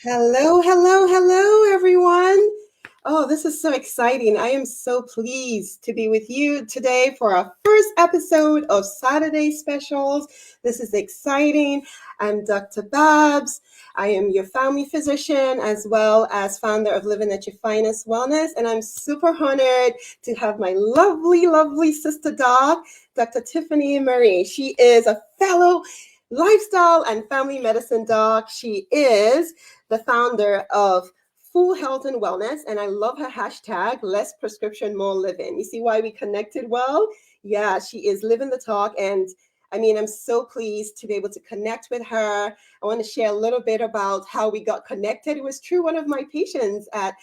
Hello, hello, hello, everyone. Oh, this is so exciting. I am so pleased to be with you today for our first episode of Saturday Specials. This is exciting. I'm Dr. Babs. I am your family physician as well as founder of Living at Your Finest Wellness. And I'm super honored to have my lovely, lovely sister doc, Dr. Tiffany Marie. She is a fellow lifestyle and family medicine doc. She is the founder of Full Health and Wellness, and I love her hashtag, less prescription, more living. You see why we connected well? Yeah, she is living the talk, and I mean, I'm so pleased to be able to connect with her. I want to share a little bit about how we got connected. It was through one of my patients at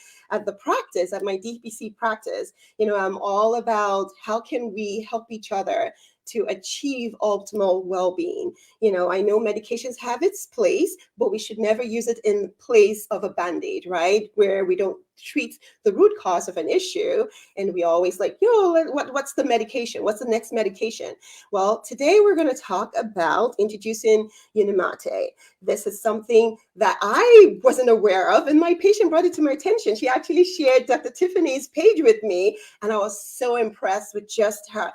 the practice, at my DPC practice. I'm all about how can we help each other to achieve optimal well-being. I know medications have its place, but we should never use it in place of a band-aid, right? Where we don't treat the root cause of an issue. And we always what's the medication? What's the next medication? Well, today we're going to talk about introducing Unimate. This is something that I wasn't aware of, and my patient brought it to my attention. She actually shared Dr. Tiffany's page with me, and I was so impressed with just her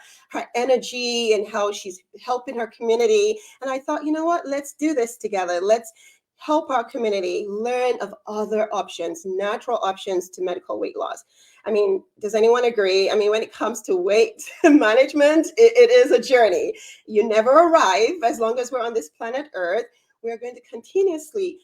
energy and how she's helping her community. And I thought, you know what? Let's do this together. Let's help our community learn of other options, natural options to medical weight loss. I mean, does anyone agree? I mean, when it comes to weight management, it is a journey. You never arrive. As long as we're on this planet Earth, we're going to continuously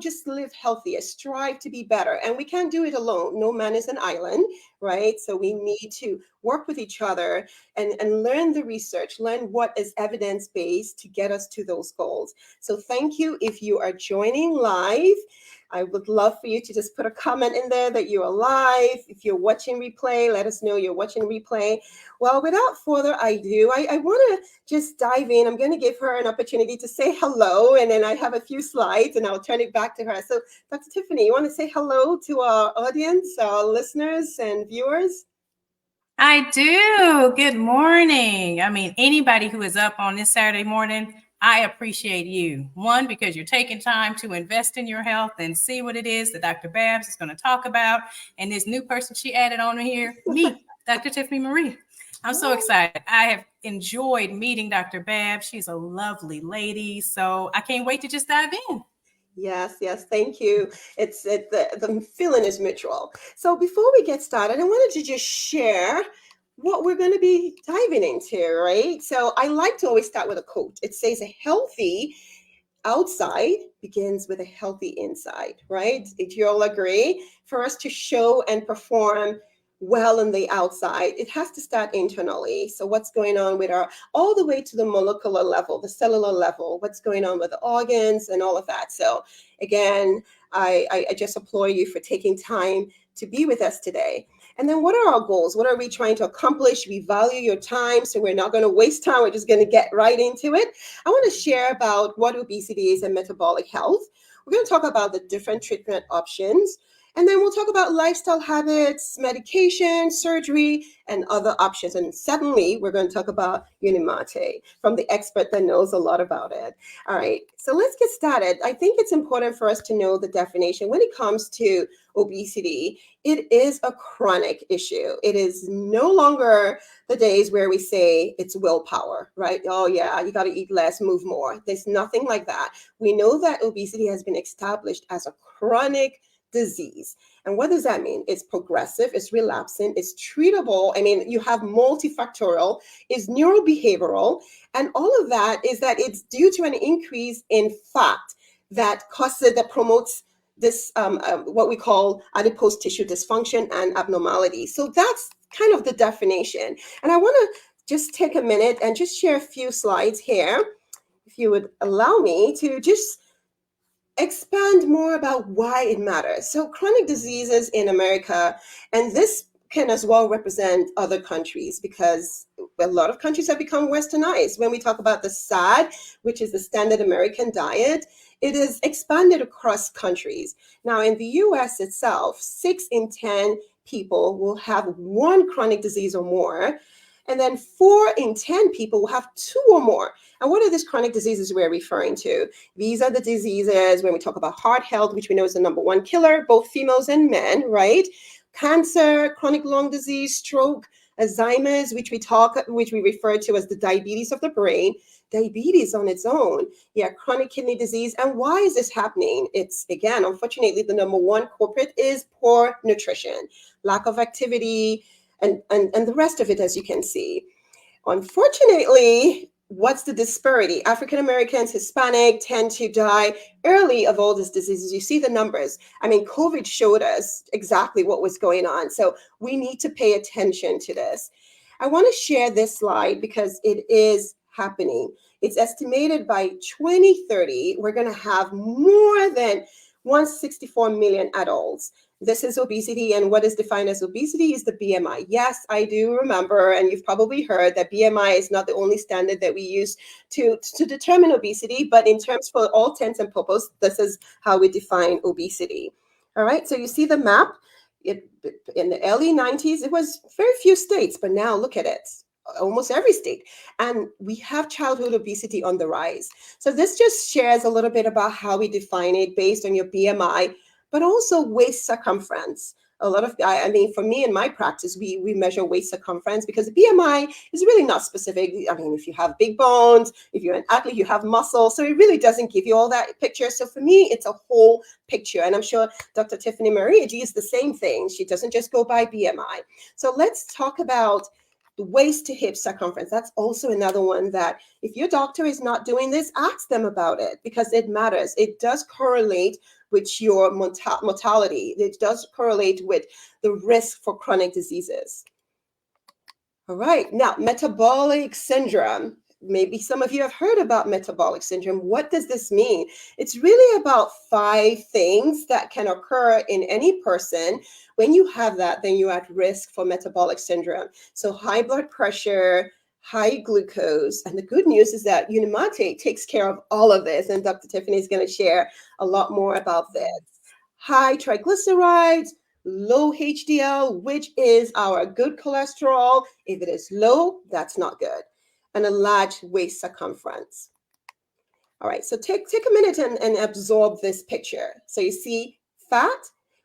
just live healthier, strive to be better. And we can't do it alone. No man is an island, right? So we need to work with each other and learn the research, learn what is evidence-based to get us to those goals. So thank you if you are joining live. I would love for you to just put a comment in there that you're live. If you're watching replay, let us know you're watching replay. Well, without further ado, I want to just dive in. I'm going to give her an opportunity to say hello, and then I have a few slides, and I'll turn it back to her. So, Dr. Tiffany, you want to say hello to our audience, our listeners and viewers? I do. Good morning. I mean, anybody who is up on this Saturday morning, I appreciate you. One, because you're taking time to invest in your health and see what it is that Dr. Babs is going to talk about. And this new person she added on here, me, Dr. Tiffany Marie. I'm so excited. I have enjoyed meeting Dr. Babs. She's a lovely lady. So I can't wait to just dive in. Yes, yes, thank you. The feeling is mutual. So before we get started, I wanted to just share what we're going to be diving into, right? So I like to always start with a quote. It says a healthy outside begins with a healthy inside, right? If you all agree, for us to show and perform well on the outside, it has to start internally. So what's going on with our, all the way to the molecular level, the cellular level, what's going on with the organs and all of that. So again, I just applaud you for taking time to be with us today. And then what are our goals? What are we trying to accomplish? We value your time, so we're not going to waste time. We're just going to get right into it. I want to share about what obesity is and metabolic health. We're going to talk about the different treatment options. And then we'll talk about lifestyle habits, medication, surgery, and other options. And suddenly we're going to talk about Unimate from the expert that knows a lot about it. All right, so let's get started. I think it's important for us to know the definition. When it comes to obesity, it is a chronic issue. It is no longer the days where we say it's willpower, right? Oh yeah, you got to eat less, move more. There's nothing like that. We know that obesity has been established as a chronic disease. And what does that mean? It's progressive, it's relapsing, it's treatable. I mean, you have multifactorial, it's neurobehavioral, and all of that is that it's due to an increase in fat that causes, that promotes this what we call adipose tissue dysfunction and abnormality. So that's kind of the definition. And I want to just take a minute and just share a few slides here, if you would allow me to just expand more about why it matters. So chronic diseases in America, and this can as well represent other countries, because a lot of countries have become westernized. When we talk about the SAD, which is the standard American diet, it is expanded across countries. Now in the US itself, 6 in 10 people will have one chronic disease or more. And then 4 in 10 people will have 2 or more. And what are these chronic diseases we're referring to? These are the diseases when we talk about heart health, which we know is the number one killer, both females and men, right? Cancer, chronic lung disease, stroke, Alzheimer's, which we refer to as the diabetes of the brain, diabetes on its own, yeah, chronic kidney disease. And why is this happening? It's, again, unfortunately, the number one culprit is poor nutrition, lack of activity, and the rest of it, as you can see. Unfortunately, what's the disparity? African Americans, Hispanic tend to die early of all these diseases. You see the numbers. I mean, COVID showed us exactly what was going on. So we need to pay attention to this. I want to share this slide because it is happening. It's estimated by 2030, we're going to have more than 164 million adults. This is obesity, and what is defined as obesity is the BMI. Yes, I do remember, and you've probably heard that BMI is not the only standard that we use to determine obesity, but in terms for all intents and purposes, this is how we define obesity. All right, so you see the map. In the early 90s, it was very few states, but now look at it. Almost every state. And we have childhood obesity on the rise. So this just shares a little bit about how we define it based on your BMI, but also waist circumference. A lot of, I mean, for me in my practice, we measure waist circumference because BMI is really not specific. I mean, if you have big bones, if you're an athlete, you have muscle. So it really doesn't give you all that picture. So for me, it's a whole picture. And I'm sure Dr. Tiffany Marie is the same thing. She doesn't just go by BMI. So let's talk about the waist to hip circumference. That's also another one that if your doctor is not doing this, ask them about it because it matters. It does correlate with your mortality. It does correlate with the risk for chronic diseases. All right, now metabolic syndrome. Maybe some of you have heard about metabolic syndrome. What does this mean? It's really about 5 things that can occur in any person. When you have that, then you're at risk for metabolic syndrome. So high blood pressure, high glucose. And the good news is that Unimate takes care of all of this. And Dr. Tiffany is going to share a lot more about this. High triglycerides, low HDL, which is our good cholesterol. If it is low, that's not good. And a large waist circumference. All right, so take a minute and absorb this picture. So you see fat.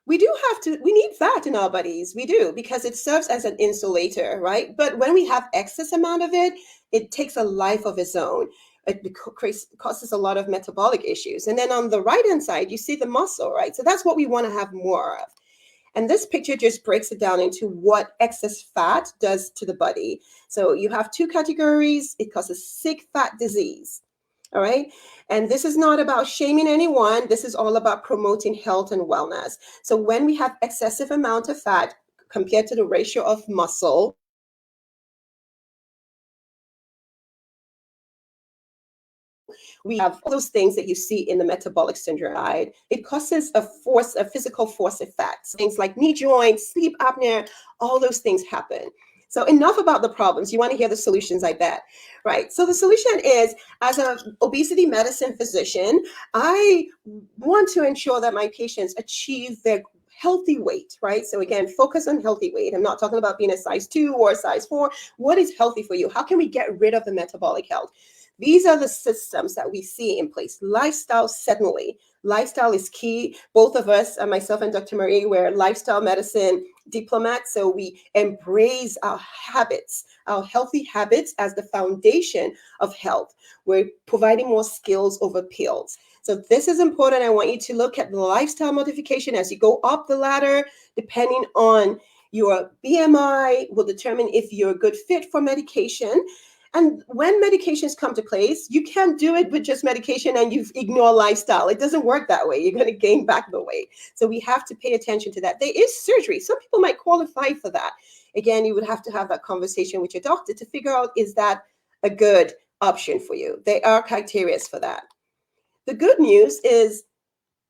We need fat in our bodies. We do, because it serves as an insulator, right? But when we have excess amount of it, it takes a life of its own. It causes a lot of metabolic issues. And then on the right-hand side, you see the muscle, right? So that's what we want to have more of. And this picture just breaks it down into what excess fat does to the body. So you have 2 categories. It causes sick fat disease. All right. And this is not about shaming anyone. This is all about promoting health and wellness. So when we have excessive amount of fat compared to the ratio of muscle, we have all those things that you see in the metabolic syndrome side. It causes a physical force effect. Things like knee joints, sleep apnea, all those things happen. So enough about the problems. You want to hear the solutions, I bet. Right. So the solution is, as an obesity medicine physician, I want to ensure that my patients achieve their healthy weight, right? So again, focus on healthy weight. I'm not talking about being a size 2 or a size 4. What is healthy for you? How can we get rid of the metabolic health? These are the systems that we see in place. Lifestyle, certainly. Lifestyle is key. Both of us, myself and Dr. Marie, we're lifestyle medicine diplomats. So we embrace our habits, our healthy habits as the foundation of health. We're providing more skills over pills. So this is important. I want you to look at the lifestyle modification as you go up the ladder, depending on your BMI will determine if you're a good fit for medication. And when medications come to place, you can't do it with just medication and you ignore lifestyle. It doesn't work that way. You're going to gain back the weight. So we have to pay attention to that. There is surgery. Some people might qualify for that. Again, you would have to have that conversation with your doctor to figure out, is that a good option for you? There are criteria for that. The good news is,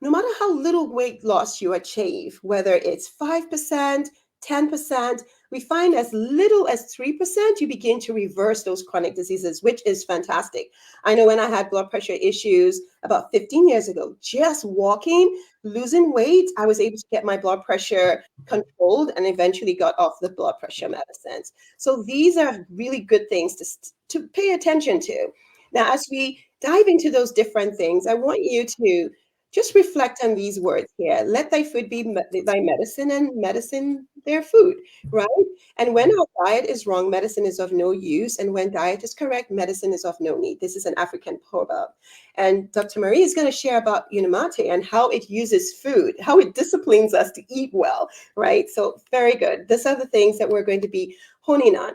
no matter how little weight loss you achieve, whether it's 5%, 10%. We find as little as 3%, you begin to reverse those chronic diseases, which is fantastic. I know when I had blood pressure issues about 15 years ago, just walking, losing weight, I was able to get my blood pressure controlled and eventually got off the blood pressure medicines. So these are really good things to pay attention to. Now, as we dive into those different things, I want you to just reflect on these words here. Let thy food be thy medicine, and medicine their food, right? And when our diet is wrong, medicine is of no use. And when diet is correct, medicine is of no need. This is an African proverb. And Dr. Marie is going to share about Unimate and how it uses food, how it disciplines us to eat well, right? So very good. These are the things that we're going to be honing on.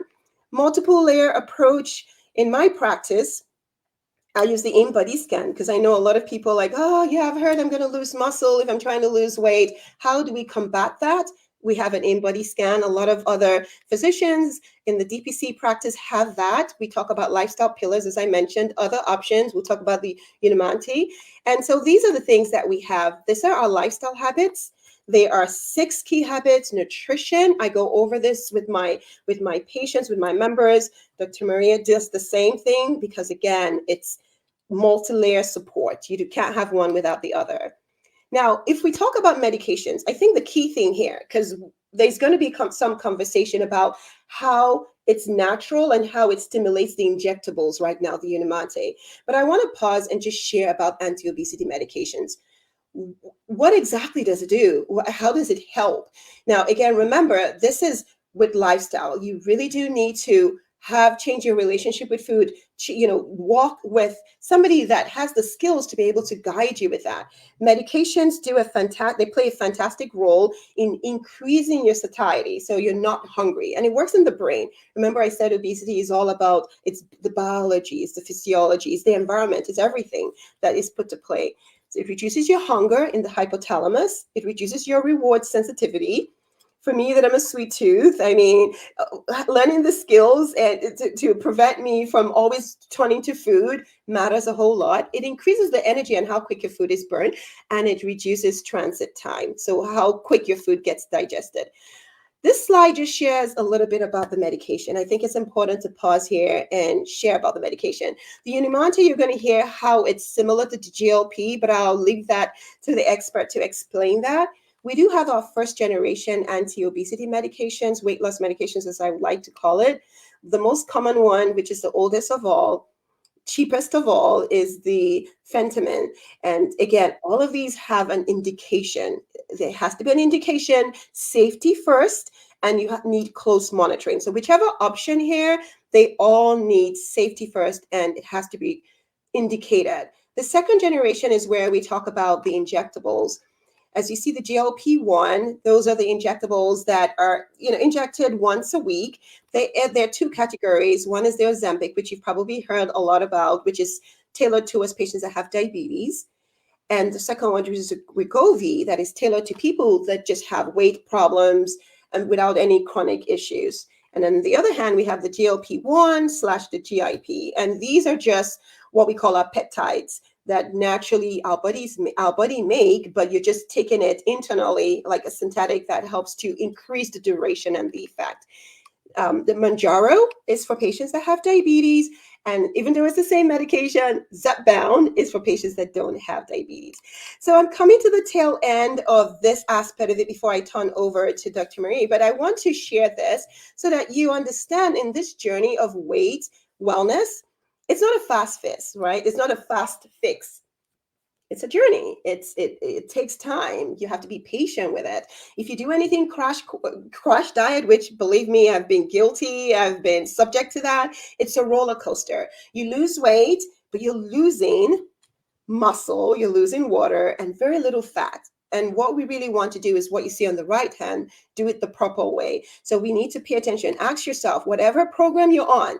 Multiple layer approach in my practice. I use the in-body scan because I know a lot of people are like, oh, yeah, I've heard I'm going to lose muscle if I'm trying to lose weight. How do we combat that? We have an in-body scan. A lot of other physicians in the DPC practice have that. We talk about lifestyle pillars, as I mentioned, other options. We'll talk about the Unimate. And so these are the things that we have. These are our lifestyle habits. They are 6 key habits. Nutrition. I go over this with my patients, with my members. Dr. Maria does the same thing because, again, it's multi-layer support. You can't have one without the other. Now, if we talk about medications, I think the key thing here, because there's going to be some conversation about how it's natural and how it stimulates the injectables right now, the Unimate. But I want to pause and just share about anti-obesity medications. What exactly does it do? How does it help? Now, again, remember, this is with lifestyle. You really do need to change your relationship with food, walk with somebody that has the skills to be able to guide you with that. Medications they play a fantastic role in increasing your satiety, so you're not hungry, and it works in the brain. Remember, I said obesity is all about, it's the biology, it's the physiology, it's the environment, it's everything that is put to play. So it reduces your hunger in the hypothalamus, it reduces your reward sensitivity. For me, that I'm a sweet tooth, I mean, learning the skills and to prevent me from always turning to food matters a whole lot. It increases the energy and how quick your food is burned, and it reduces transit time, so how quick your food gets digested. This slide just shares a little bit about the medication. I think it's important to pause here and share about the medication. The Unimate, you're going to hear how it's similar to the GLP, but I'll leave that to the expert to explain that. We do have our first generation anti-obesity medications, weight loss medications, as I would like to call it. The most common one, which is the oldest of all, cheapest of all, is the phentermine. And again, all of these have an indication. There has to be an indication, safety first, and you need close monitoring. So whichever option here, they all need safety first, and it has to be indicated. The second generation is where we talk about the injectables. As you see, the GLP-1, those are the injectables that are, injected once a week. There are 2 categories. One is the Ozempic, which you've probably heard a lot about, which is tailored towards patients that have diabetes. And the second one, which is Wegovy, that is tailored to people that just have weight problems and without any chronic issues. And then on the other hand, we have the GLP-1 / the GIP. And these are just what we call our peptides that naturally our body make, but you're just taking it internally like a synthetic that helps to increase the duration and the effect. The Manjaro is for patients that have diabetes, and even though it's the same medication, Zepbound is for patients that don't have diabetes. So I'm coming to the tail end of this aspect of it before I turn over to Dr. Marie, but I want to share this so that you understand in this journey of weight wellness, it's not a fast fix, right? It's not a fast fix. It's a journey. It takes time. You have to be patient with it. If you do anything crash diet, which believe me, I've been guilty, I've been subject to that, it's a roller coaster. You lose weight, but you're losing muscle, you're losing water, and very little fat. And what we really want to do is what you see on the right hand, do it the proper way. So we need to pay attention. Ask yourself, whatever program you're on,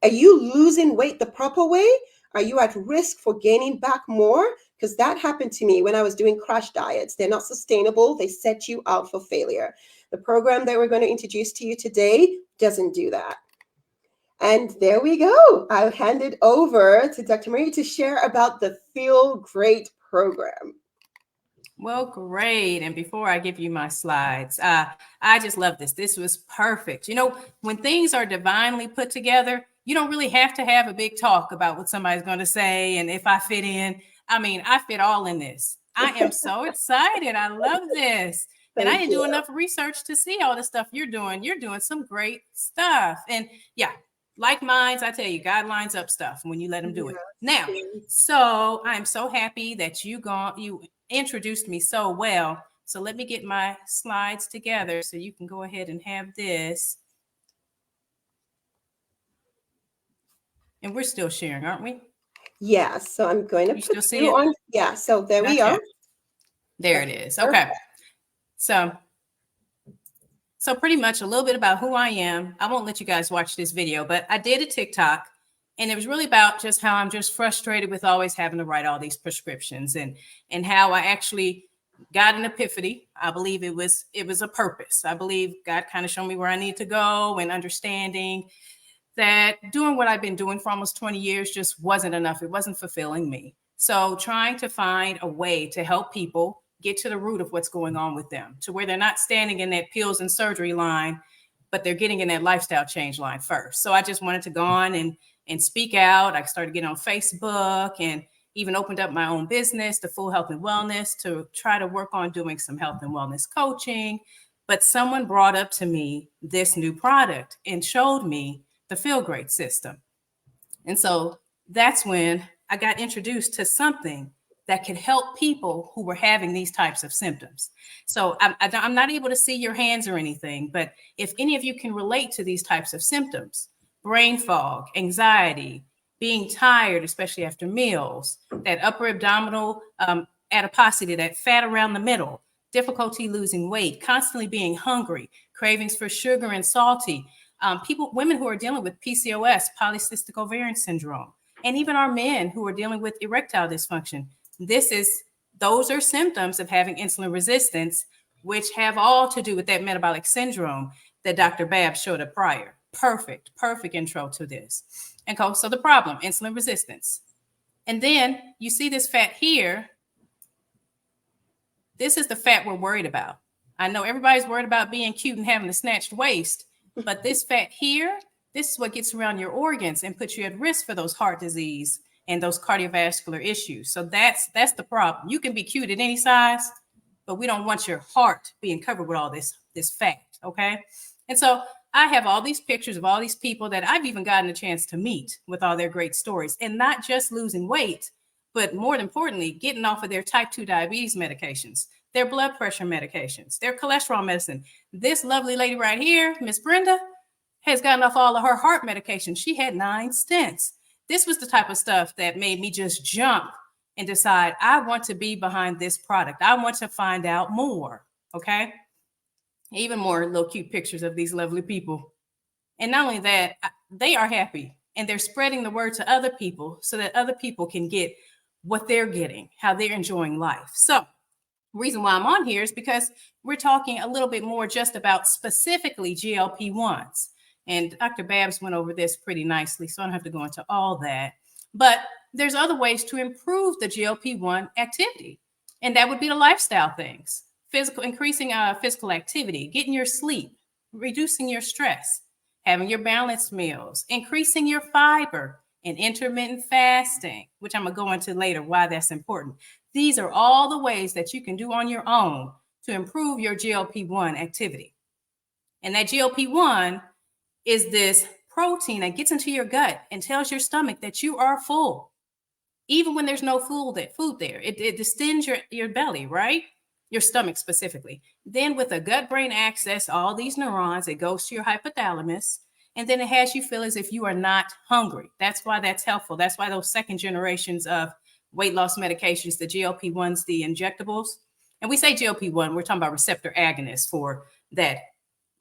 are you losing weight the proper way? Are you at risk for gaining back more? Because that happened to me when I was doing crash diets. They're not sustainable. They set you out for failure. The program that we're going to introduce to you today doesn't do that. And there we go. I'll hand it over to Dr. Marie to share about the Feel Great program. Well, great. And before I give you my slides, I just love this. This was perfect. You know, when things are divinely put together, you don't really have to have a big talk about what somebody's going to say and if I fit in. I mean, I fit all in this. I am so excited. I love this. And I Thank didn't you. do enough research to see all the stuff you're doing. You're doing some great stuff. And yeah, like minds, I tell you, God lines up stuff when you let him do it. Now, Yes. so I'm so happy that you introduced me so well. So let me get my slides together so you can go ahead and have this. And we're still sharing, aren't we? Yes. So I'm going to You put still see you it? on. Yeah. So there we are. Okay. There it Okay, is. perfect. Okay. So pretty much a little bit about who I am. I won't let you guys watch this video, but I did a TikTok and it was really about just how I'm just frustrated with always having to write all these prescriptions and how I actually got an epiphany. I believe it was a purpose. I believe God kind of showed me where I need to go and understanding that doing what I've been doing for almost 20 years just wasn't enough. It wasn't fulfilling me. So trying to find a way to help people get to the root of what's going on with them, to where they're not standing in that pills and surgery line, but they're getting in that lifestyle change line first. So I just wanted to go on and speak out. I started getting on Facebook and even opened up my own business, the Full Health and Wellness, to try to work on doing some health and wellness coaching. But someone brought up to me this new product and showed me the Feel Great system. And so that's when I got introduced to something that could help people who were having these types of symptoms. So I'm not able to see your hands or anything, but if any of you can relate to these types of symptoms, brain fog, anxiety, being tired, especially after meals, that upper abdominal adiposity, that fat around the middle, difficulty losing weight, constantly being hungry, cravings for sugar and salty, women who are dealing with PCOS, polycystic ovarian syndrome, and even our men who are dealing with erectile dysfunction. Those are symptoms of having insulin resistance, which have all to do with that metabolic syndrome that Dr. Babs showed up prior. Perfect intro to this. And so the problem, insulin resistance. And then you see this fat here. This is the fat we're worried about. I know everybody's worried about being cute and having a snatched waist, but this fat here, this is what gets around your organs and puts you at risk for those heart disease and those cardiovascular issues. So that's the problem. You can be cute at any size, but we don't want your heart being covered with all this fat, okay? And so I have all these pictures of all these people that I've even gotten a chance to meet with all their great stories, and not just losing weight, but more importantly, getting off of their type 2 diabetes medications, their blood pressure medications, their cholesterol medicine. This lovely lady right here, Miss Brenda, has gotten off all of her heart medication. She had 9 stents. This was the type of stuff that made me just jump and decide I want to be behind this product. I want to find out more, okay? Even more little cute pictures of these lovely people. And not only that, they are happy and they're spreading the word to other people so that other people can get what they're getting, how they're enjoying life. So reason why I'm on here is because we're talking a little bit more just about specifically GLP-1s. And Dr. Babs went over this pretty nicely, so I don't have to go into all that. But there's other ways to improve the GLP-1 activity, and that would be the lifestyle things. Increasing physical activity, getting your sleep, reducing your stress, having your balanced meals, increasing your fiber, and intermittent fasting, which I'm going to go into later why that's important. These are all the ways that you can do on your own to improve your GLP-1 activity. And that GLP-1 is this protein that gets into your gut and tells your stomach that you are full, even when there's no food there. It distends your belly, right? Your stomach specifically. Then with a gut-brain access, all these neurons, it goes to your hypothalamus, and then it has you feel as if you are not hungry. That's why that's helpful. That's why those second generations of weight loss medications, the GLP-1s, the injectables, and we say GLP-1, we're talking about receptor agonists for that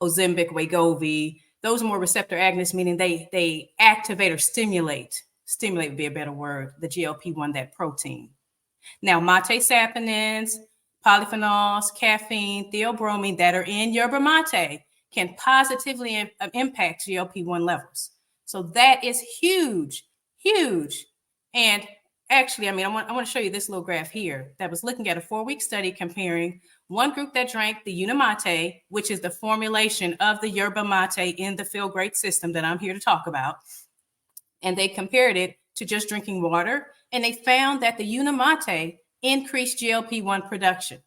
Ozempic, Wegovy. Those are more receptor agonists, meaning they activate or stimulate would be a better word, the GLP-1, that protein. Now, mate saponins, polyphenols, caffeine, theobromine that are in yerba mate can positively impact GLP-1 levels. So that is huge. And actually, I mean, I want to show you this little graph here that was looking at a 4-week study comparing one group that drank the Unimate, which is the formulation of the yerba mate in the Feel Great system that I'm here to talk about. And they compared it to just drinking water. And they found that the Unimate increased GLP-1 production.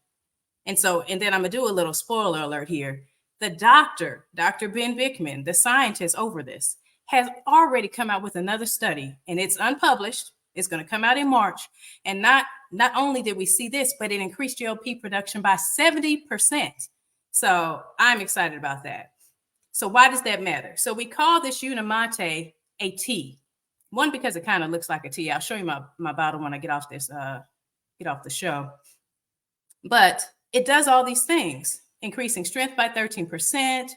And then I'm going to do a little spoiler alert here. The Dr. Ben Bickman, the scientist over this, has already come out with another study, and it's unpublished. It's going to come out in March. And not only did we see this, but it increased GLP production by 70%. So I'm excited about that. So why does that matter? So we call this Unimate a tea. One, because it kind of looks like a tea. I'll show you my bottle when I get off the show. But it does all these things, increasing strength by 13%.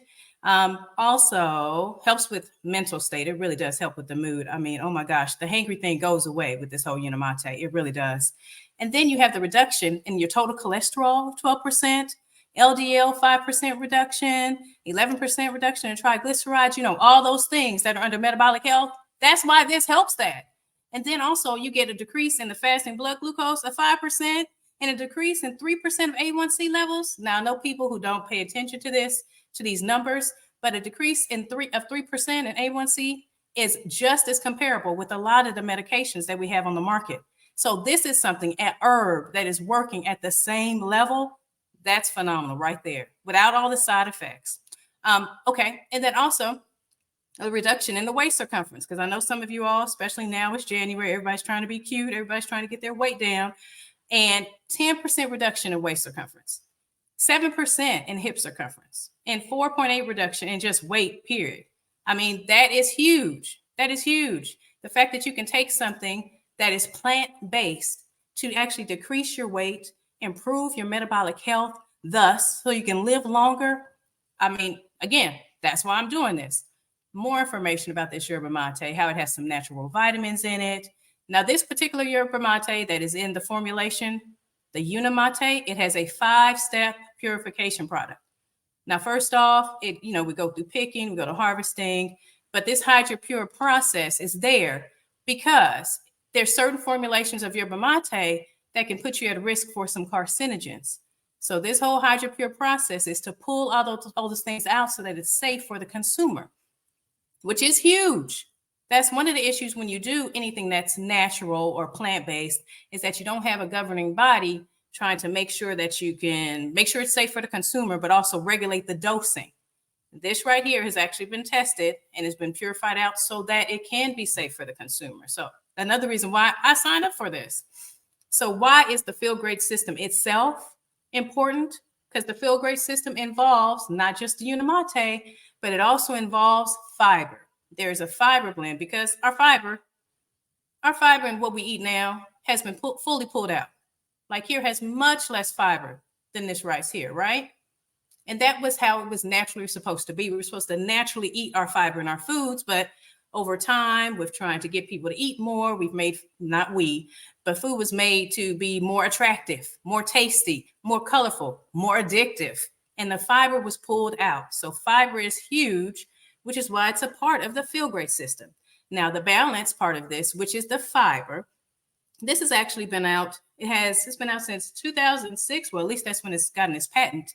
Also helps with mental state. It really does help with the mood. I mean, oh my gosh, the hangry thing goes away with this whole Unimate. It really does. And then you have the reduction in your total cholesterol of 12%, LDL 5% reduction, 11% reduction in triglycerides, all those things that are under metabolic health. That's why this helps that. And then also you get a decrease in the fasting blood glucose of 5% and a decrease in 3% of A1C levels. Now, I know people who don't pay attention to these numbers, but a decrease in 3% in A1C is just as comparable with a lot of the medications that we have on the market. So this is something at herb that is working at the same level. That's phenomenal right there, without all the side effects. Okay, and then also a reduction in the waist circumference, because I know some of you all, especially now it's January, everybody's trying to be cute, everybody's trying to get their weight down, and 10% reduction in waist circumference, 7% in hip circumference, and 4.8 reduction in just weight, period. I mean, that is huge. That is huge. The fact that you can take something that is plant-based to actually decrease your weight, improve your metabolic health, thus, so you can live longer. I mean, again, that's why I'm doing this. More information about this yerba mate, how it has some natural vitamins in it. Now, this particular yerba mate that is in the formulation, the Unimate, it has a 5-step purification product. Now, first off, we go through picking, we go to harvesting, but this HydroPure process is there because there's certain formulations of yerba mate that can put you at risk for some carcinogens. So this whole HydroPure process is to pull all those things out so that it's safe for the consumer, which is huge. That's one of the issues when you do anything that's natural or plant-based, is that you don't have a governing body trying to make sure that you can make sure it's safe for the consumer, but also regulate the dosing. This right here has actually been tested and has been purified out so that it can be safe for the consumer. So another reason why I signed up for this. So why is the Feel Great system itself important? Because the Feel Great system involves not just the Unimate, but it also involves fiber. There's a fiber blend because our fiber in what we eat now has been fully pulled out. Like here has much less fiber than this rice here, right? And that was how it was naturally supposed to be. We were supposed to naturally eat our fiber in our foods, but over time, with trying to get people to eat more, but food was made to be more attractive, more tasty, more colorful, more addictive. And the fiber was pulled out. So fiber is huge, which is why it's a part of the Feel Great system. Now, the balance part of this, which is the fiber, this has actually been out. It's been out since 2006. Well, at least that's when it's gotten its patent.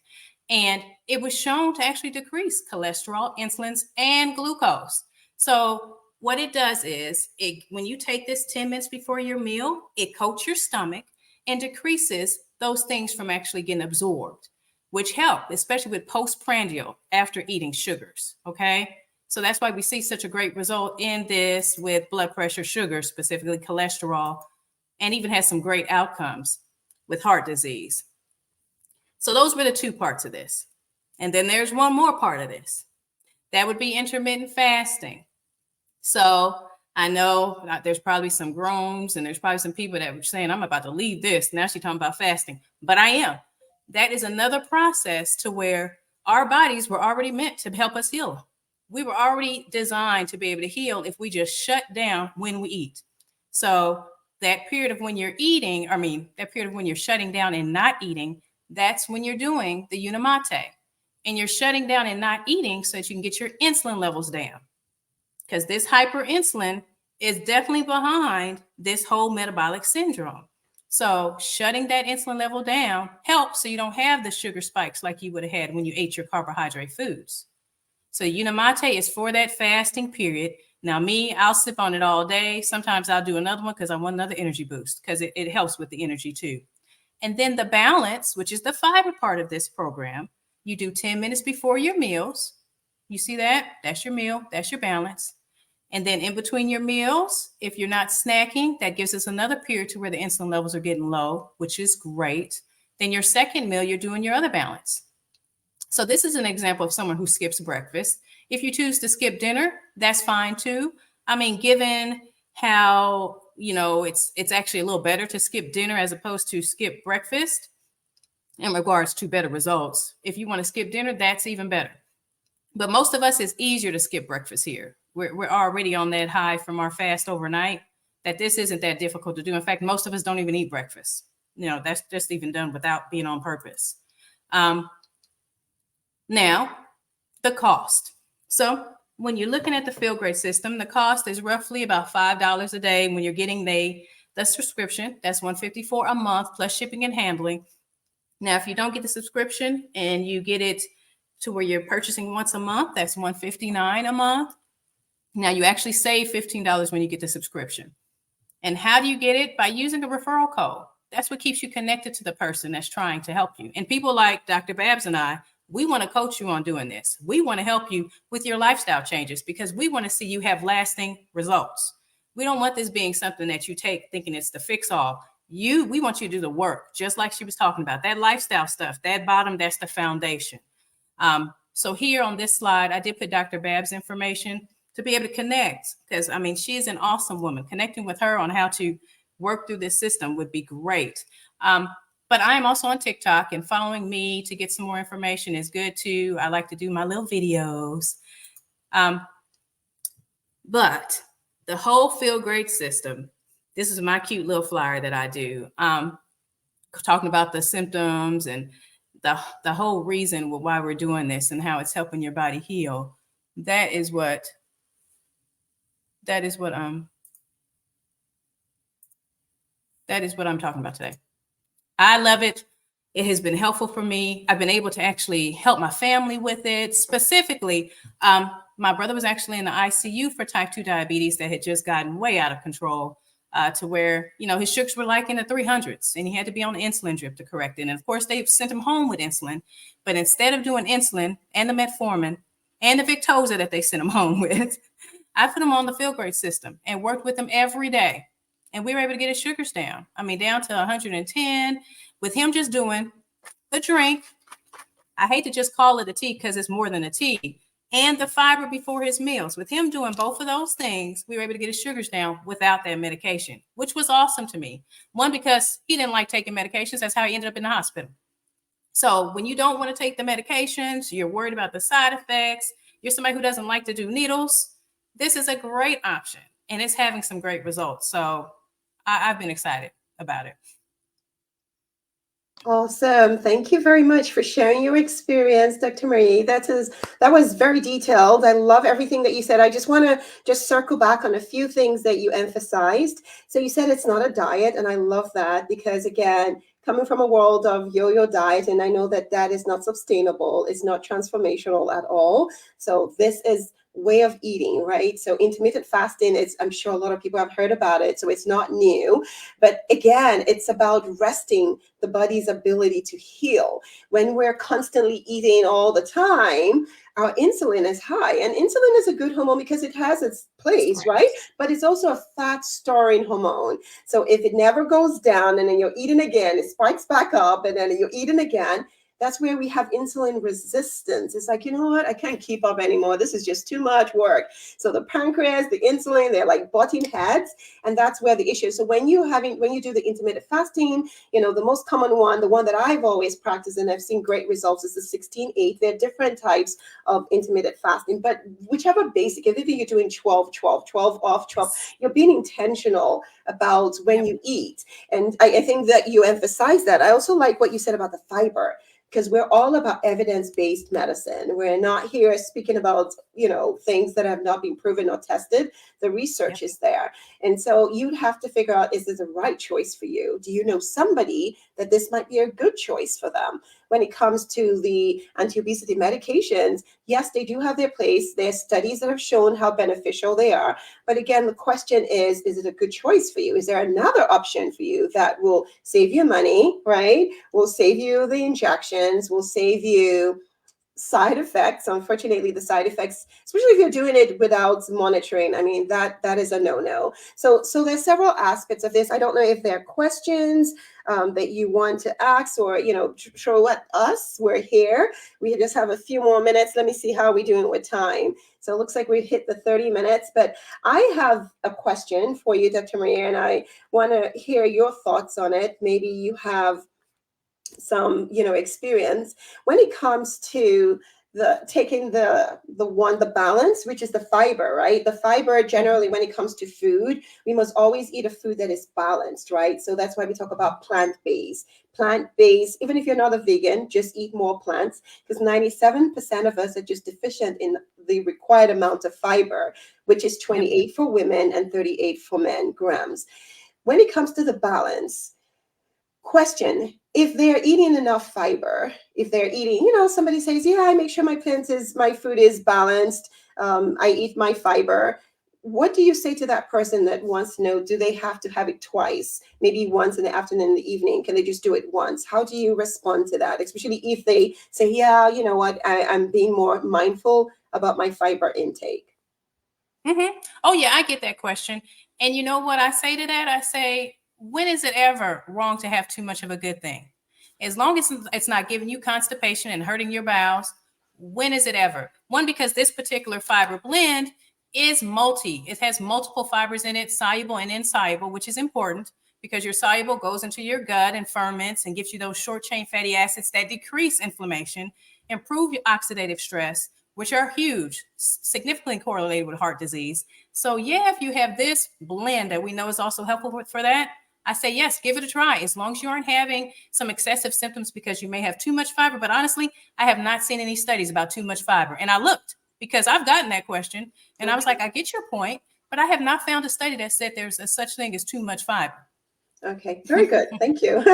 And it was shown to actually decrease cholesterol, insulins, and glucose. So what it does is, when you take this 10 minutes before your meal, it coats your stomach and decreases those things from actually getting absorbed, which help, especially with postprandial after eating sugars, okay? So that's why we see such a great result in this with blood pressure, sugar, specifically cholesterol, and even has some great outcomes with heart disease. So those were the two parts of this. And then there's one more part of this. That would be intermittent fasting. So I know there's probably some groans and there's probably some people that were saying, I'm about to leave this. Now she's talking about fasting, but I am. That is another process to where our bodies were already meant to help us heal. We were already designed to be able to heal if we just shut down when we eat. So that period of when you're eating, that period of when you're shutting down and not eating, that's when you're doing the Unimate. And you're shutting down and not eating so that you can get your insulin levels down. Because this hyperinsulin is definitely behind this whole metabolic syndrome. So shutting that insulin level down helps so you don't have the sugar spikes like you would have had when you ate your carbohydrate foods. So Unimate is for that fasting period. Now me, I'll sip on it all day. Sometimes I'll do another one because I want another energy boost because it helps with the energy too. And then the balance, which is the fiber part of this program, you do 10 minutes before your meals. You see that? That's your meal. That's your balance. And then in between your meals, if you're not snacking, that gives us another period to where the insulin levels are getting low, which is great. Then your second meal, you're doing your other balance. So this is an example of someone who skips breakfast. If you choose to skip dinner, that's fine too. I mean, given how, it's actually a little better to skip dinner as opposed to skip breakfast in regards to better results. If you want to skip dinner, that's even better. But most of us, it's easier to skip breakfast here. We're already on that high from our fast overnight that this isn't that difficult to do. In fact, most of us don't even eat breakfast. That's just even done without being on purpose. Now, the cost. So when you're looking at the Feel Great system, the cost is roughly about $5 a day when you're getting the subscription. That's $154 a month plus shipping and handling. Now, if you don't get the subscription and you get it to where you're purchasing once a month, that's $159 a month. Now you actually save $15 when you get the subscription. And how do you get it? By using a referral code. That's what keeps you connected to the person that's trying to help you. And people like Dr. Babs and I, we want to coach you on doing this. We want to help you with your lifestyle changes because we want to see you have lasting results. We don't want this being something that you take thinking it's the fix all. We want you to do the work, just like she was talking about. That lifestyle stuff, that bottom, that's the foundation. So here on this slide, I did put Dr. Babs' information to be able to connect because, she is an awesome woman. Connecting with her on how to work through this system would be great. But I am also on TikTok, and following me to get some more information is good too. I like to do my little videos. But the whole Feel Great system, this is my cute little flyer that I do, talking about the symptoms and the whole reason why we're doing this and how it's helping your body heal. That is what I'm talking about today. I love it. It has been helpful for me. I've been able to actually help my family with it. Specifically, my brother was actually in the ICU for type 2 diabetes that had just gotten way out of control to where, his sugars were like in the 300s and he had to be on the insulin drip to correct it. And of course, they sent him home with insulin. But instead of doing insulin and the metformin and the Victoza that they sent him home with, I put him on the Feel Great system and worked with him every day. And we were able to get his sugars down. Down to 110 with him just doing the drink. I hate to just call it a tea because it's more than a tea. And the fiber before his meals. With him doing both of those things, we were able to get his sugars down without that medication, which was awesome to me. One, because he didn't like taking medications. That's how he ended up in the hospital. So when you don't want to take the medications, you're worried about the side effects, you're somebody who doesn't like to do needles, this is a great option. And it's having some great results. So I've been excited about it. Awesome. Thank you very much for sharing your experience, Dr. Marie. That was very detailed. I love everything that you said. I just want to circle back on a few things that you emphasized. So you said it's not a diet, and I love that because, again, coming from a world of yo-yo diet, and I know that is not sustainable, it's not transformational at all. So this is way of eating, right? So intermittent fasting is, I'm sure a lot of people have heard about it, so it's not new. But again, it's about resting the body's ability to heal. When we're constantly eating all the time, our insulin is high, and insulin is a good hormone because it has its place, right? But it's also a fat storing hormone. So if it never goes down and then you're eating again, it spikes back up and then you're eating again, that's where we have insulin resistance. It's like, you know what? I can't keep up anymore. This is just too much work. So the pancreas, the insulin, they're like butting heads. And that's where the issue is. So when you do the intermittent fasting, the most common one, the one that I've always practiced and I've seen great results is the 16-8. There are different types of intermittent fasting, but whichever basic, if you're doing 12, 12, 12 off, 12, you're being intentional about when you eat. And I think that you emphasize that. I also like what you said about the fiber. because we're all about evidence-based medicine. We're not here speaking about, things that have not been proven or tested. The research is there. And so you'd have to figure out, is this the right choice for you? Do you know somebody that this might be a good choice for them? When it comes to the anti-obesity medications, yes, they do have their place. There's studies that have shown how beneficial they are. But again, the question is it a good choice for you? Is there another option for you that will save you money, right? Will save you the injections, will save you side effects. Unfortunately, the side effects, especially if you're doing it without monitoring, I mean, that is a no-no. So there's several aspects of this. I don't know if there are questions that you want to ask, or throw at us. We're here. We just have a few more minutes. Let me see how we're doing with time. So it looks like we hit the 30 minutes, but I have a question for you, Dr. Marie, and I want to hear your thoughts on it. Maybe you have some experience when it comes to taking the balance, which is the fiber, right? The fiber, generally, when it comes to food, we must always eat a food that is balanced, right? So that's why we talk about plant-based. Even if you're not a vegan, just eat more plants, because 97% of us are just deficient in the required amount of fiber, which is 28 for women and 38 for men grams. When it comes to the balance question, if they're eating enough fiber, if they're eating, somebody says, yeah, I make sure my food is balanced, I eat my fiber. What do you say to that person that wants to know, do they have to have it twice, maybe once in the afternoon and the evening? Can they just do it once? How do you respond to that, especially if they say, yeah, you know what, I'm being more mindful about my fiber intake? Oh yeah, I get that question. And you know what I say to that? I say, when is it ever wrong to have too much of a good thing? As long as it's not giving you constipation and hurting your bowels, when is it ever? One, because this particular fiber blend is it has multiple fibers in it, soluble and insoluble, which is important because your soluble goes into your gut and ferments and gives you those short chain fatty acids that decrease inflammation, improve your oxidative stress, which are huge, significantly correlated with heart disease. So yeah, if you have this blend that we know is also helpful for that, I say, yes, give it a try, as long as you aren't having some excessive symptoms because you may have too much fiber. But honestly, I have not seen any studies about too much fiber. And I looked, because I've gotten that question, and I was like, I get your point, but I have not found a study that said there's a such thing as too much fiber. Okay, very good. Thank you.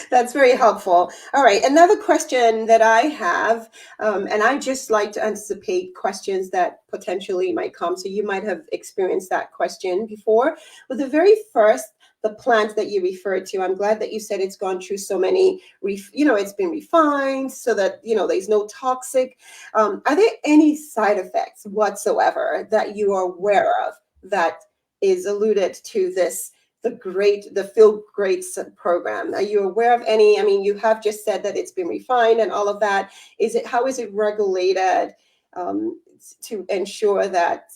That's very helpful. All right, another question that I have, and I just like to anticipate questions that potentially might come. So you might have experienced that question before. But the very first, the plant that you referred to, I'm glad that you said it's gone through so many, it's been refined so that, there's no toxic. Are there any side effects whatsoever that you are aware of that is alluded to this? The Feel Great program. Are you aware of any? I mean, you have just said that it's been refined and all of that. How is it regulated to ensure that,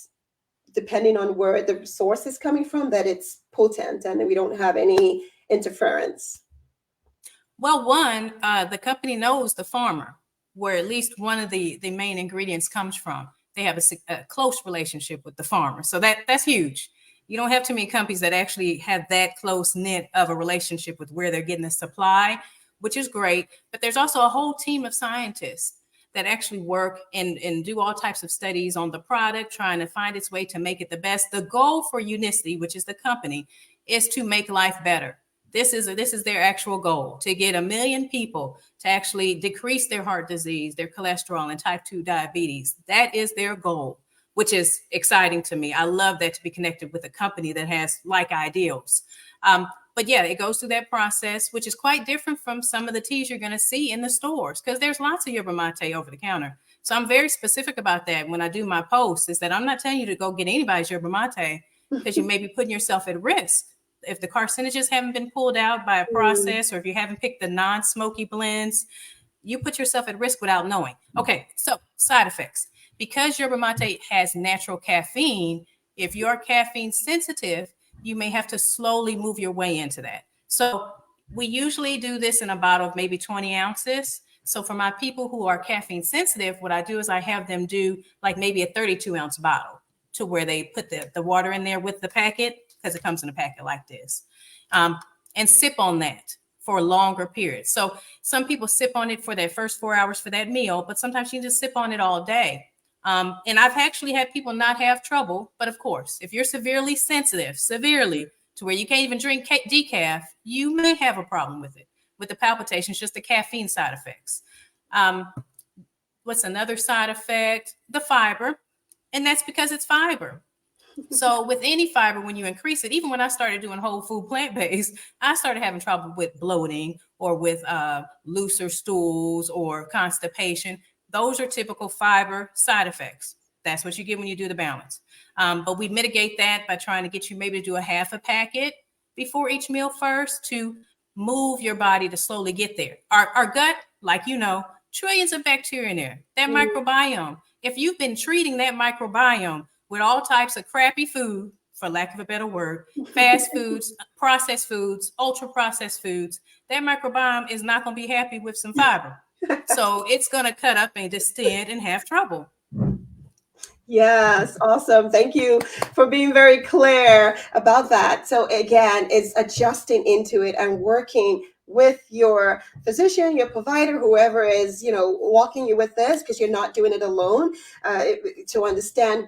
depending on where the source is coming from, that it's potent and we don't have any interference? Well, one, the company knows the farmer, where at least one of the main ingredients comes from. They have a close relationship with the farmer. So that's huge. You don't have too many companies that actually have that close knit of a relationship with where they're getting the supply, which is great. But there's also a whole team of scientists that actually work and do all types of studies on the product, trying to find its way to make it the best. The goal for Unicity, which is the company, is to make life better. This is their actual goal, to get 1 million people to actually decrease their heart disease, their cholesterol, and type 2 diabetes. That is their goal, which is exciting to me. I love that, to be connected with a company that has like ideals. But yeah, it goes through that process, which is quite different from some of the teas you're going to see in the stores, because there's lots of yerba mate over the counter. So I'm very specific about that when I do my posts, is that I'm not telling you to go get anybody's yerba mate, because you may be putting yourself at risk. If the carcinogens haven't been pulled out by a process, or if you haven't picked the non-smoky blends, you put yourself at risk without knowing. Okay, so side effects. Because yerba mate has natural caffeine, if you're caffeine sensitive, you may have to slowly move your way into that. So we usually do this in a bottle of maybe 20 ounces. So for my people who are caffeine sensitive, what I do is I have them do like maybe a 32-ounce bottle, to where they put the water in there with the packet, because it comes in a packet like this, and sip on that for longer periods. So some people sip on it for that first 4 hours for that meal, but sometimes you can just sip on it all day. And I've actually had people not have trouble. But of course, if you're severely sensitive, severely to where you can't even drink decaf, you may have a problem with it, with the palpitations, just the caffeine side effects. Um, what's another side effect? The fiber. And that's because it's fiber. So with any fiber, when you increase it, even when I started doing whole food plant-based, I started having trouble with bloating or with looser stools or constipation. Those are typical fiber side effects. That's what you get when you do the balance. But we mitigate that by trying to get you maybe to do a half a packet before each meal first to move your body to slowly get there. Our gut, like you know, trillions of bacteria in there. That microbiome, if you've been treating that microbiome with all types of crappy food, for lack of a better word, fast foods, processed foods, ultra processed foods, that microbiome is not going to be happy with some fiber. So it's going to cut up and distend and have trouble. Yes, awesome. Thank you for being very clear about that. So again, it's adjusting into it and working with your physician, your provider, whoever is, walking you with this, because you're not doing it alone, to understand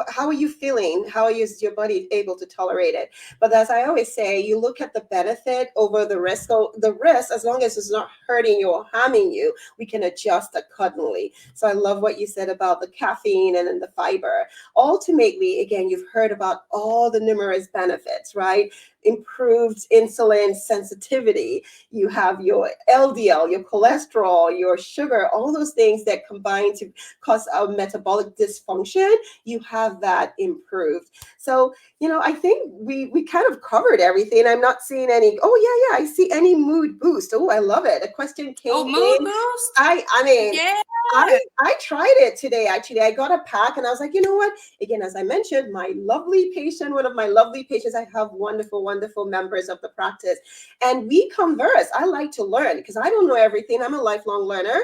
how are you feeling? How is your body able to tolerate it? But as I always say, you look at the benefit over the risk. So the risk, as long as it's not hurting you or harming you, we can adjust accordingly. So I love what you said about the caffeine and then the fiber. Ultimately, again, you've heard about all the numerous benefits, right? Improved insulin sensitivity. You have your LDL, your cholesterol, your sugar, all those things that combine to cause our metabolic dysfunction. You have that improved. So, I think we kind of covered everything. I'm not seeing any. Oh yeah, I see any mood boost. Oh, I love it. A question came mood in. boost. I mean, yeah. I tried it today. Actually, I got a pack, and I was like, you know what? Again, as I mentioned, one of my lovely patients, I have wonderful, wonderful members of the practice, and we converse. I like to learn because I don't know everything. I'm a lifelong learner.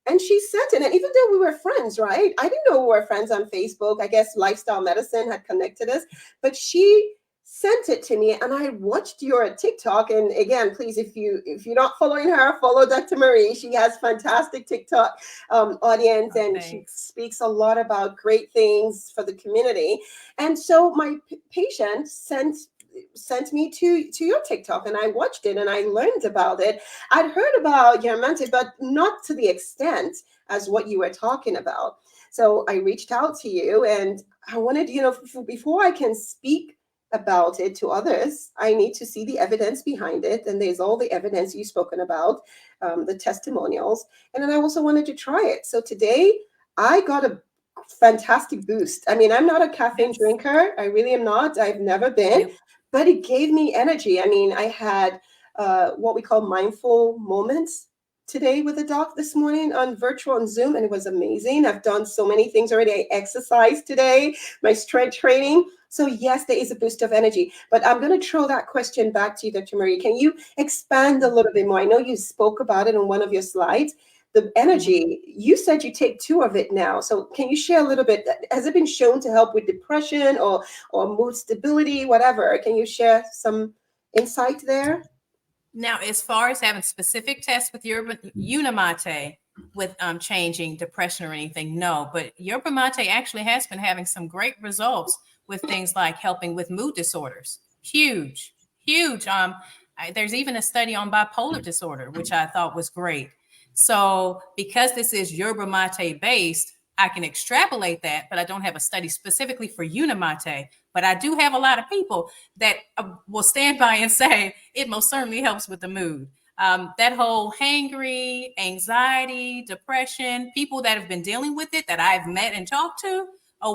And she sent it. And even though we were friends, right? I didn't know we were friends on Facebook. I guess lifestyle medicine had connected us. But she sent it to me, and I watched your TikTok. And again, please, if you're not following her, follow Dr. Marie. She has fantastic TikTok audience, and Thanks. she speaks a lot about great things for the community. And so my patient sent me to your TikTok, and I watched it and I learned about it. I'd heard about Yarmante, but not to the extent as what you were talking about. So I reached out to you, and I wanted, before I can speak about it to others, I need to see the evidence behind it. And there's all the evidence you've spoken about, the testimonials. And then I also wanted to try it. So today I got a fantastic boost. I mean, I'm not a caffeine drinker. I really am not. I've never been. Yep. But it gave me energy. I mean, I had what we call mindful moments today with the doc this morning on virtual and Zoom, and it was amazing. I've done so many things already. I exercised today, my strength training. So yes, there is a boost of energy. But I'm going to throw that question back to you, Dr. Marie. Can you expand a little bit more? I know you spoke about it on one of your slides. The energy, you said you take 2 of it now. So can you share a little bit? Has it been shown to help with depression or mood stability, whatever? Can you share some insight there? Now, as far as having specific tests with yerba Unimate with changing depression or anything, no. But yerba mate actually has been having some great results with things like helping with mood disorders. Huge, huge. There's even a study on bipolar disorder, which I thought was great. So because this is yerba mate based, I can extrapolate that, but I don't have a study specifically for Unimate. But I do have a lot of people that will stand by and say it most certainly helps with the mood. That whole hangry, anxiety, depression, people that have been dealing with it that I've met and talked to,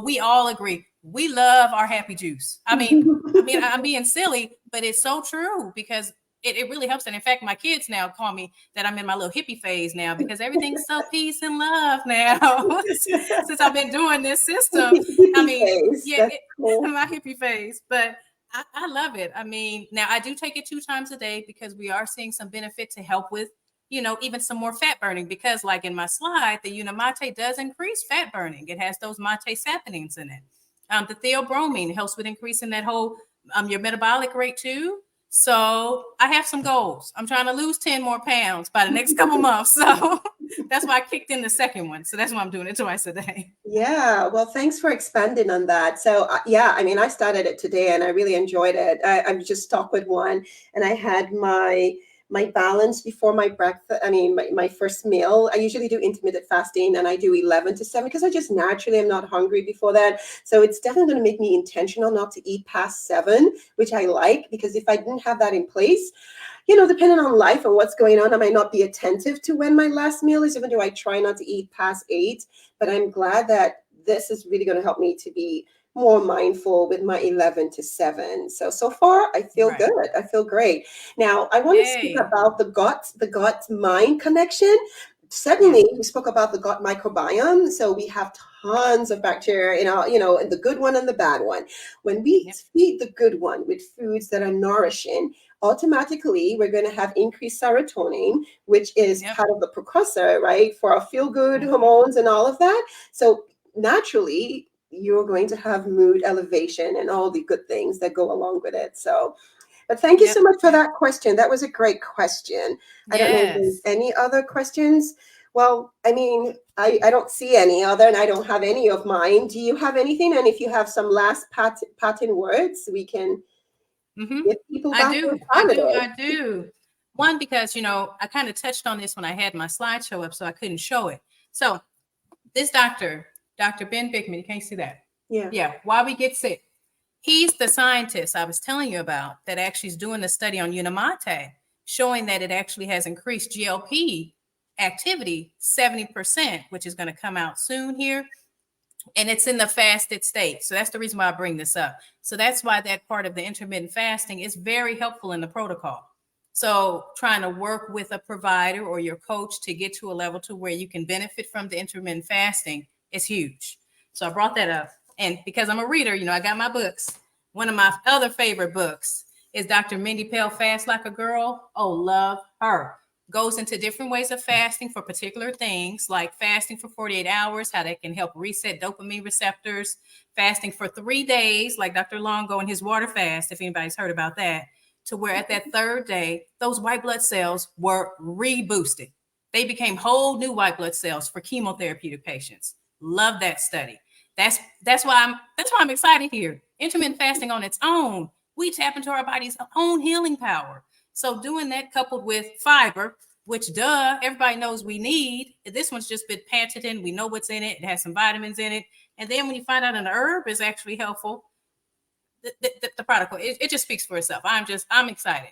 we all agree. We love our happy juice. I mean, I'm being silly, but it's so true because it really helps. And in fact, my kids now call me that I'm in my little hippie phase now because everything's so peace and love now since I've been doing this system. I mean, yeah, cool. my hippie phase, but I love it. I mean, now I do take it 2 times a day because we are seeing some benefit to help with, even some more fat burning because like in my slide, the Unimate does increase fat burning. It has those mate saponins in it. The theobromine helps with increasing that whole, your metabolic rate too. So I have some goals. I'm trying to lose 10 more pounds by the next couple months. So that's why I kicked in the second one. So that's why I'm doing it twice a day. Yeah, well, thanks for expanding on that. So, yeah, I mean, I started it today and I really enjoyed it. I just stuck with one, and I had my balance before my breakfast. I mean, my first meal. I usually do intermittent fasting, and I do 11 to 7 because I just naturally am not hungry before that. So it's definitely going to make me intentional not to eat past 7, which I like, because if I didn't have that in place, depending on life and what's going on, I might not be attentive to when my last meal is, even though I try not to eat past 8. But I'm glad that this is really going to help me to be more mindful with my 11 to 7. So far, I feel Right. good. I feel great. Now, I want to speak Yay. about the gut mind connection. Yeah. Certainly, we spoke about the gut microbiome. So we have tons of bacteria in our, and the good one and the bad one. When we Yep. feed the good one with foods that are nourishing, automatically we're going to have increased serotonin, which is Yep. part of the precursor, right, for our feel-good Mhm. hormones and all of that. So naturally, you're going to have mood elevation and all the good things that go along with it. So, but thank you Yep. so much for Yep. that question. That was a great question. I don't know if there's Yes. any other questions. Well, I mean, I don't see any other, and I don't have any of mine. Do you have anything? And if you have some last parting words, we can Mm-hmm. give people I back their do. I do. Saturday. I do. One, because, I kind of touched on this when I had my slideshow up, so I couldn't show it. So this doctor, Dr. Ben Bickman, you can't see that. Yeah. Yeah. Why we get sick. He's the scientist I was telling you about that actually is doing a study on Unimate, showing that it actually has increased GLP activity 70%, which is going to come out soon here. And it's in the fasted state. So that's the reason why I bring this up. So that's why that part of the intermittent fasting is very helpful in the protocol. So trying to work with a provider or your coach to get to a level to where you can benefit from the intermittent fasting is huge. So I brought that up. And because I'm a reader, I got my books. One of my other favorite books is Dr. Mindy Pell, Fast Like a Girl. Oh, love her. Goes into different ways of fasting for particular things, like fasting for 48 hours, how that can help reset dopamine receptors, fasting for 3 days, like Dr. Longo and his water fast, if anybody's heard about that, to where at that third day, those white blood cells were reboosted. They became whole new white blood cells for chemotherapeutic patients. Love that study. That's why I'm excited here. Intermittent fasting on its own, we tap into our body's own healing power. So doing that coupled with fiber, which everybody knows we need. This one's just been patented. We know what's in it. It has some vitamins in it. And then when you find out an herb is actually helpful, the product, it just speaks for itself. I'm excited.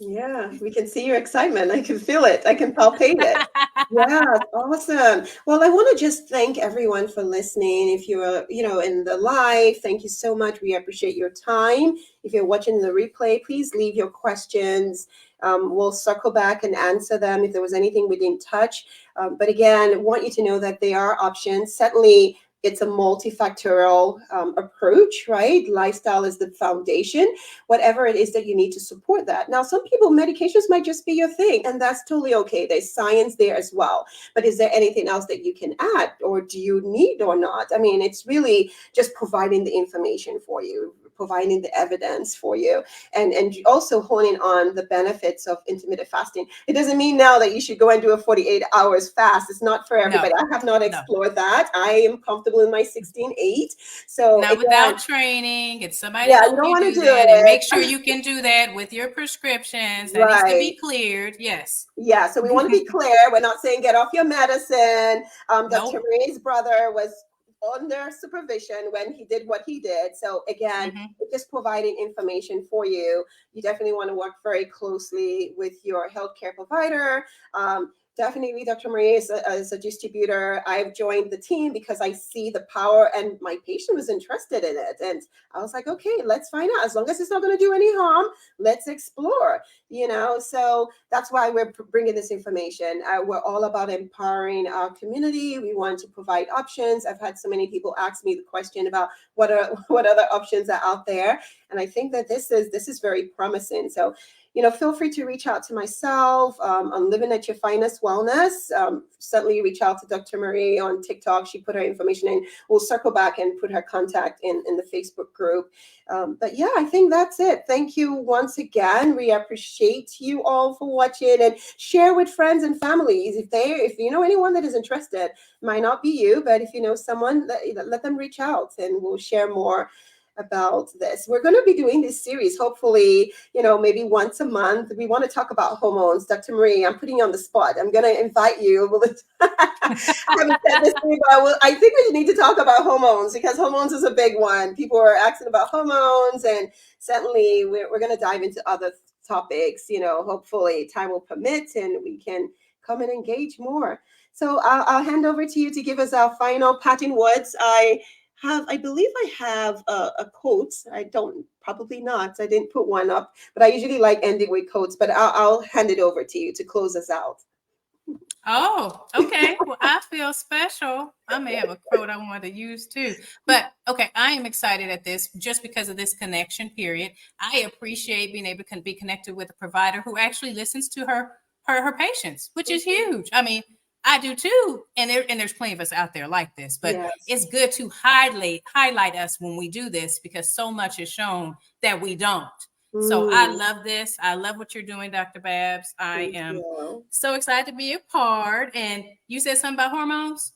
Yeah, we can see your excitement. I can feel it. I can palpate it. Yeah, awesome. Well, I want to just thank everyone for listening. If you're, in the live, thank you so much. We appreciate your time. If you're watching the replay, please leave your questions. We'll circle back and answer them if there was anything we didn't touch. But again, I want you to know that there are options. Certainly, it's a multifactorial approach, right? Lifestyle is the foundation, whatever it is that you need to support that. Now, some people, medications might just be your thing, and that's totally okay. There's science there as well. But is there anything else that you can add, or do you need or not? I mean, it's really just providing the information for you, providing the evidence for you, and also honing on the benefits of intermittent fasting. It doesn't mean now that you should go and do a 48 hours fast. It's not for everybody. No, I have not no. explored that. I am comfortable in my 16/8. So Now, again, without training, get somebody to yeah, you help don't you want to do do that, and make sure it. you can do that with your prescriptions. That needs to Right. be cleared. Yes. Yeah, so we want to be clear. We're not saying get off your medicine. Dr. Nope. Marie's brother was under supervision when he did what he did. So again, Mm-hmm. just providing information for you. You definitely want to work very closely with your healthcare provider. Definitely, Dr. Marie is a distributor. I've joined the team because I see the power, and my patient was interested in it. And I was like, okay, let's find out. As long as it's not going to do any harm, let's explore. So that's why we're bringing this information. We're all about empowering our community. We want to provide options. I've had so many people ask me the question about what other options are out there, and I think that this is very promising. So feel free to reach out to myself on Living at Your Finest Wellness. Certainly reach out to Dr. Marie on TikTok. She put her information in. We'll circle back and put her contact in the Facebook group. But yeah, I think that's it. Thank you once again. We appreciate you all for watching, and share with friends and families. If you know anyone that is interested, might not be you, but if you know someone, let them reach out and we'll share more about this. We're going to be doing this series, hopefully, maybe once a month. We want to talk about hormones. Dr. Marie, I'm putting you on the spot. I'm going to invite you. I haven't said this to you, but I think we need to talk about hormones, because hormones is a big one. People are asking about hormones, and certainly we're going to dive into other topics. Hopefully time will permit and we can come and engage more. So I'll hand over to you to give us our final parting words. I believe I have a quote. I don't, probably not. I didn't put one up, but I usually like ending with quotes, but I'll hand it over to you to close us out. Oh, okay. Well, I feel special. I may have a quote I wanted to use too. But okay, I am excited at this just because of this connection period. I appreciate being able to be connected with a provider who actually listens to her patients, which is huge. I mean, I do too, and there's plenty of us out there like this, but yes, it's good to highlight us when we do this, because so much is shown that we don't. So I love this. I love what you're doing, Dr. Babs. I am so excited to be a part. And you said something about hormones.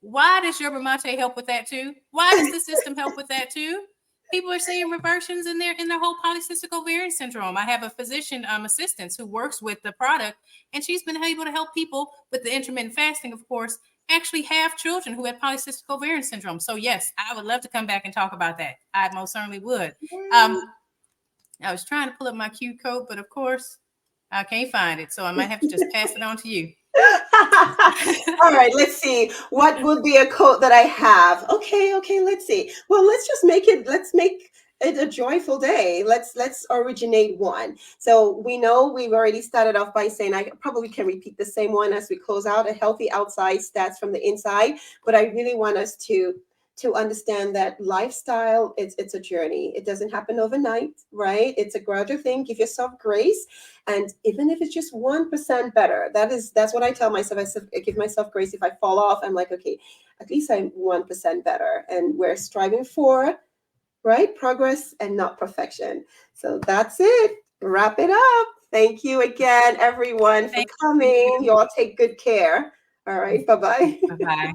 Why does yerba mate help with that too? Why does the system help with that too? People are seeing reversions in their whole polycystic ovarian syndrome. I have a physician assistant who works with the product, and she's been able to help people with the intermittent fasting, of course, actually have children who have polycystic ovarian syndrome. So yes, I would love to come back and talk about that. I most certainly would. I was trying to pull up my Q code, but of course I can't find it. So I might have to just pass it on to you. All right, let's see. What would be a quote that I have? Okay, let's see. Well, let's make it a joyful day. Let's originate one. So we know we've already started off by saying, I probably can repeat the same one as we close out: a healthy outside starts from the inside. But I really want us to understand that lifestyle, it's a journey. It doesn't happen overnight, right? It's a gradual thing. Give yourself grace. And even if it's just 1% better, that's what I tell myself. I give myself grace. If I fall off, I'm like, okay, at least I'm 1% better. And we're striving for, right, progress and not perfection. So that's it. Wrap it up. Thank you again, everyone, for coming. You all take good care. All right. Bye-bye. Bye-bye.